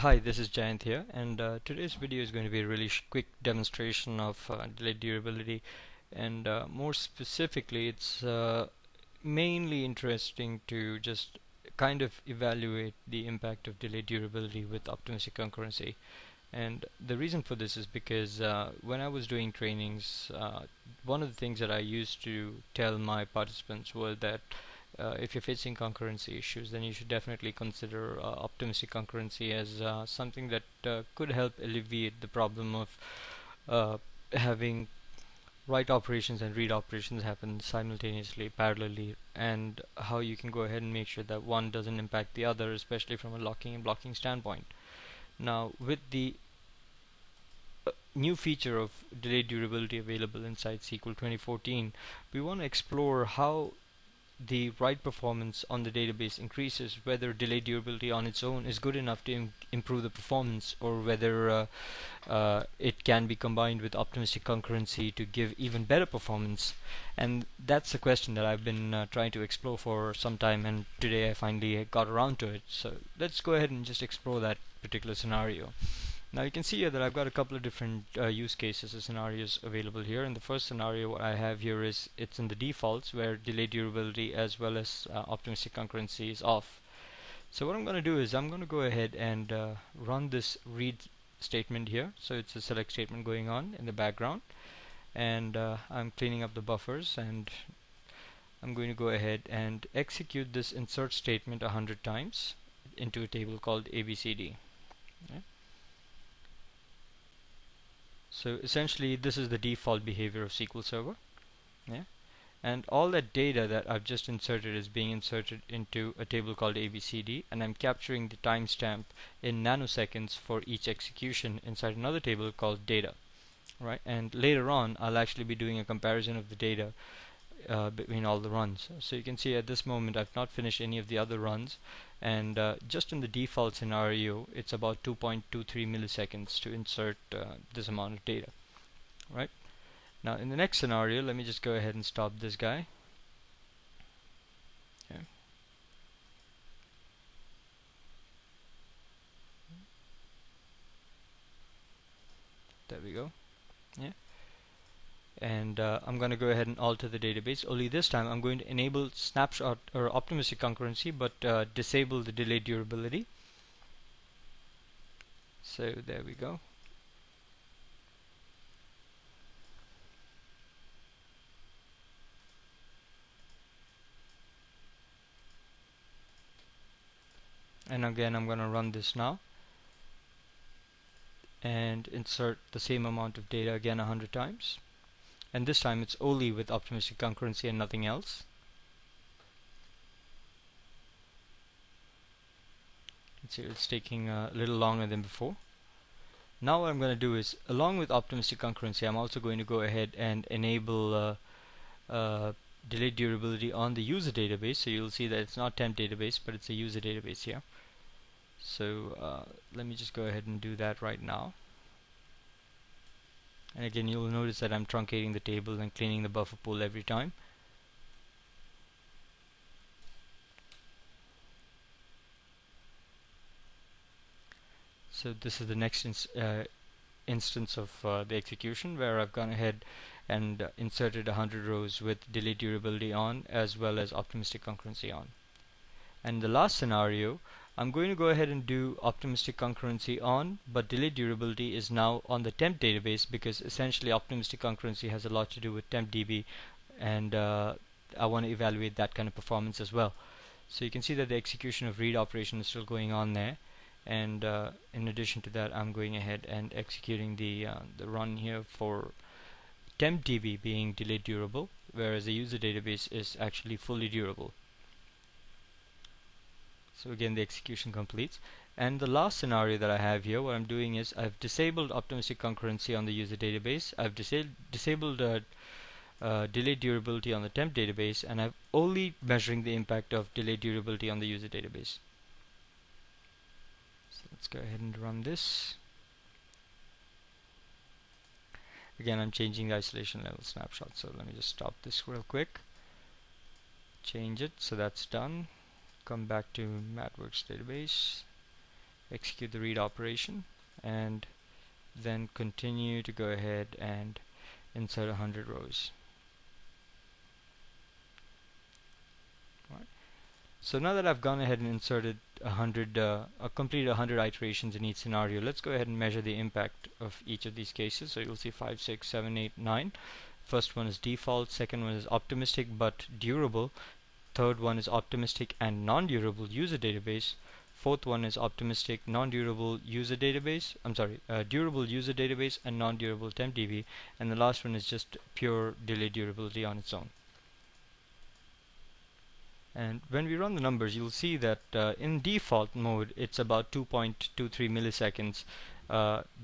Hi, this is Jayanth here, and today's video is going to be a really quick demonstration of delayed durability, and more specifically, it's mainly interesting to just kind of evaluate the impact of delayed durability with optimistic concurrency. And the reason for this is because when I was doing trainings, one of the things that I used to tell my participants was that if you're facing concurrency issues, then you should definitely consider optimistic concurrency as something that could help alleviate the problem of uh, having write operations and read operations happen simultaneously, parallelly, and how you can go ahead and make sure that one doesn't impact the other, especially from a locking and blocking standpoint. Now, with the new feature of delayed durability available inside SQL 2014, we want to explore how the write performance on the database increases, whether delayed durability on its own is good enough to improve the performance, or whether it can be combined with optimistic concurrency to give even better performance. And that's a question that I've been trying to explore for some time, and today I finally got around to it. So let's go ahead and just explore that particular scenario. Now you can see here that I've got a couple of different use cases or scenarios available here. In the first scenario, what I have here is it's in the defaults where delay durability as well as optimistic concurrency is off. So what I'm going to do is I'm going to go ahead and run this read statement here. So it's a select statement going on in the background, and I'm cleaning up the buffers, and I'm going to go ahead and execute this insert statement 100 times into a table called ABCD. Okay. So essentially this is the default behavior of SQL Server, yeah? And all that data that I've just inserted is being inserted into a table called ABCD, and I'm capturing the timestamp in nanoseconds for each execution inside another table called data, right? And later on I'll actually be doing a comparison of the data between all the runs. So you can see at this moment I've not finished any of the other runs, and just in the default scenario it's about 2.23 milliseconds to insert this amount of data, right? Now in the next scenario, let me just go ahead and stop this guy. Okay. There we go. Yeah. And I'm going to go ahead and alter the database. Only this time I'm going to enable snapshot or optimistic concurrency, but disable the delay durability. So there we go. And again I'm going to run this now and insert the same amount of data again 100 times, and this time it's only with optimistic concurrency and nothing else. You can see it's taking a little longer than before. Now what I'm going to do is, along with optimistic concurrency, I'm also going to go ahead and enable delayed durability on the user database. So you'll see that it's not temp database, but it's a user database here. So let me just go ahead and do that right now. And again, you'll notice that I'm truncating the table and cleaning the buffer pool every time. So this is the next instance of the execution, where I've gone ahead and inserted 100 rows with delay durability on as well as optimistic concurrency on. And the last scenario, I'm going to go ahead and do optimistic concurrency on, but delay durability is now on the temp database, because essentially optimistic concurrency has a lot to do with temp DB, and I want to evaluate that kind of performance as well. So you can see that the execution of read operation is still going on there, and in addition to that I'm going ahead and executing the run here for temp DB being delayed durable, whereas the user database is actually fully durable. So again the execution completes. And the last scenario that I have here, what I'm doing is I've disabled optimistic concurrency on the user database, I've disabled delay durability on the temp database, and I'm only measuring the impact of delay durability on the user database. So let's go ahead and run this. Again, I'm changing the isolation level snapshot, so let me just stop this real quick, change it, so that's done. Come back to MathWorks database, execute the read operation, and then continue to go ahead and insert 100 rows. Right. So now that I've gone ahead and inserted 100, completed 100 iterations in each scenario, let's go ahead and measure the impact of each of these cases. So you'll see 5, 6, 7, 8, 9. First one is default, second one is optimistic but durable, third one is optimistic and non-durable user database, fourth one is optimistic non-durable user database, durable user database and non-durable tempdb, and the last one is just pure delay durability on its own. And when we run the numbers, you'll see that in default mode it's about 2.23 milliseconds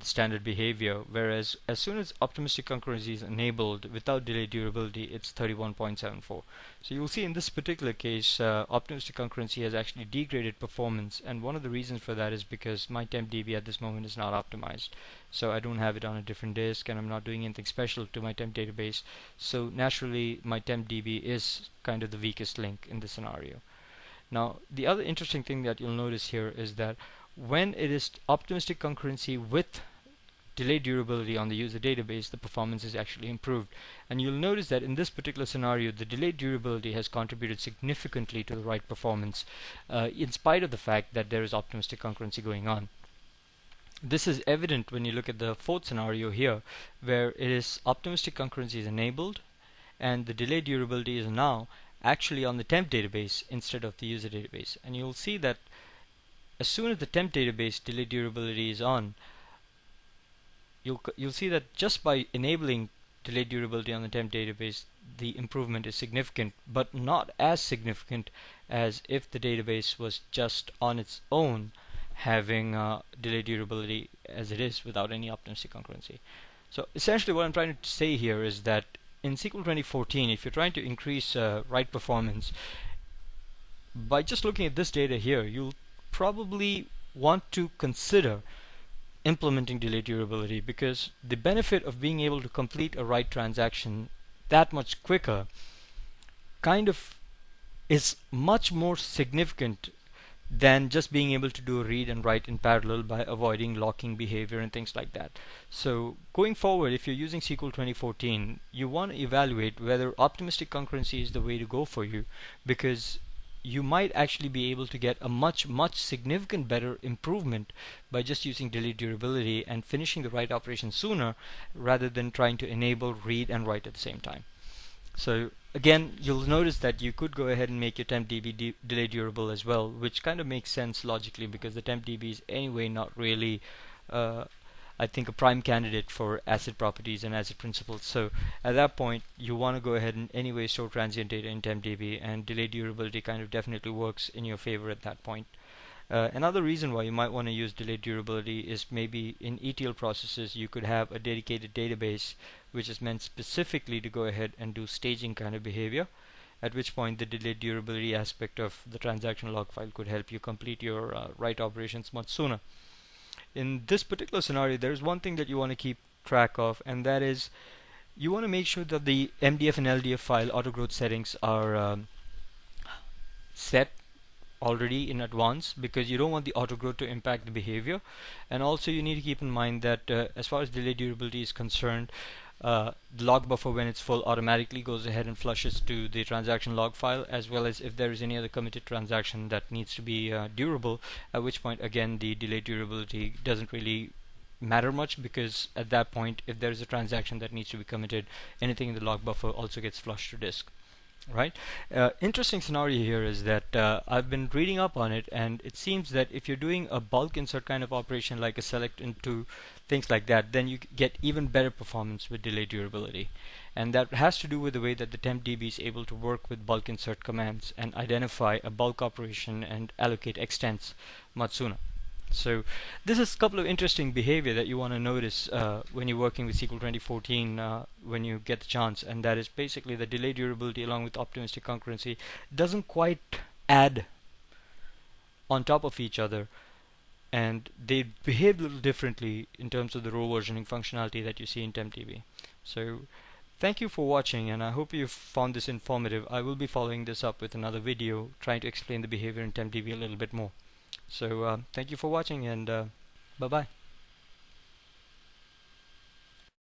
standard behavior, whereas as soon as optimistic concurrency is enabled without delay durability, it's 31.74. So you'll see in this particular case, optimistic concurrency has actually degraded performance, and one of the reasons for that is because my tempdb at this moment is not optimized. So I don't have it on a different disk, and I'm not doing anything special to my temp database. So naturally, my tempdb is kind of the weakest link in this scenario. Now, the other interesting thing that you'll notice here is that when it is optimistic concurrency with delay durability on the user database, the performance is actually improved. And you'll notice that in this particular scenario, the delay durability has contributed significantly to the write performance, in spite of the fact that there is optimistic concurrency going on. This is evident when you look at the fourth scenario here, where it is optimistic concurrency is enabled and the delay durability is now actually on the temp database instead of the user database. And you'll see that as soon as the temp database delay durability is on, you'll see that just by enabling delay durability on the temp database, the improvement is significant, but not as significant as if the database was just on its own having delay durability as it is without any optimistic concurrency. So essentially what I'm trying to say here is that in SQL 2014, if you're trying to increase write performance, by just looking at this data here, you'll probably want to consider implementing delay durability, because the benefit of being able to complete a write transaction that much quicker kind of is much more significant than just being able to do a read and write in parallel by avoiding locking behavior and things like that. So going forward, if you're using SQL 2014, you want to evaluate whether optimistic concurrency is the way to go for you, because you might actually be able to get a much significant better improvement by just using delay durability and finishing the write operation sooner, rather than trying to enable read and write at the same time. So again, you'll notice that you could go ahead and make your tempdb delay durable as well, which kind of makes sense logically, because the tempdb is anyway not really I think a prime candidate for ACID properties and ACID principles. So at that point, you want to go ahead and anyway store transient data in tempdb, and delay durability kind of definitely works in your favor at that point. Another reason why you might want to use delay durability is maybe in ETL processes you could have a dedicated database which is meant specifically to go ahead and do staging kind of behavior, at which point the delay durability aspect of the transaction log file could help you complete your write operations much sooner. In this particular scenario, there is one thing that you want to keep track of, and that is you want to make sure that the MDF and LDF file autogrowth settings are set already in advance, because you don't want the autogrowth to impact the behavior. And also you need to keep in mind that as far as delay durability is concerned, the log buffer, when it's full, automatically goes ahead and flushes to the transaction log file, as well as if there is any other committed transaction that needs to be durable, at which point again the delay durability doesn't really matter much, because at that point, if there is a transaction that needs to be committed, anything in the log buffer also gets flushed to disk. Right. Interesting scenario here is that I've been reading up on it, and it seems that if you're doing a bulk insert kind of operation like a select into things like that, then you get even better performance with delay durability. And that has to do with the way that the tempdb is able to work with bulk insert commands and identify a bulk operation and allocate extents much sooner. So this is a couple of interesting behavior that you want to notice when you're working with SQL 2014 when you get the chance, and that is basically the delay durability along with optimistic concurrency doesn't quite add on top of each other, and they behave a little differently in terms of the row versioning functionality that you see in tempdb. So thank you for watching, and I hope you found this informative. I will be following this up with another video trying to explain the behavior in tempdb a little bit more. So thank you for watching, and bye bye.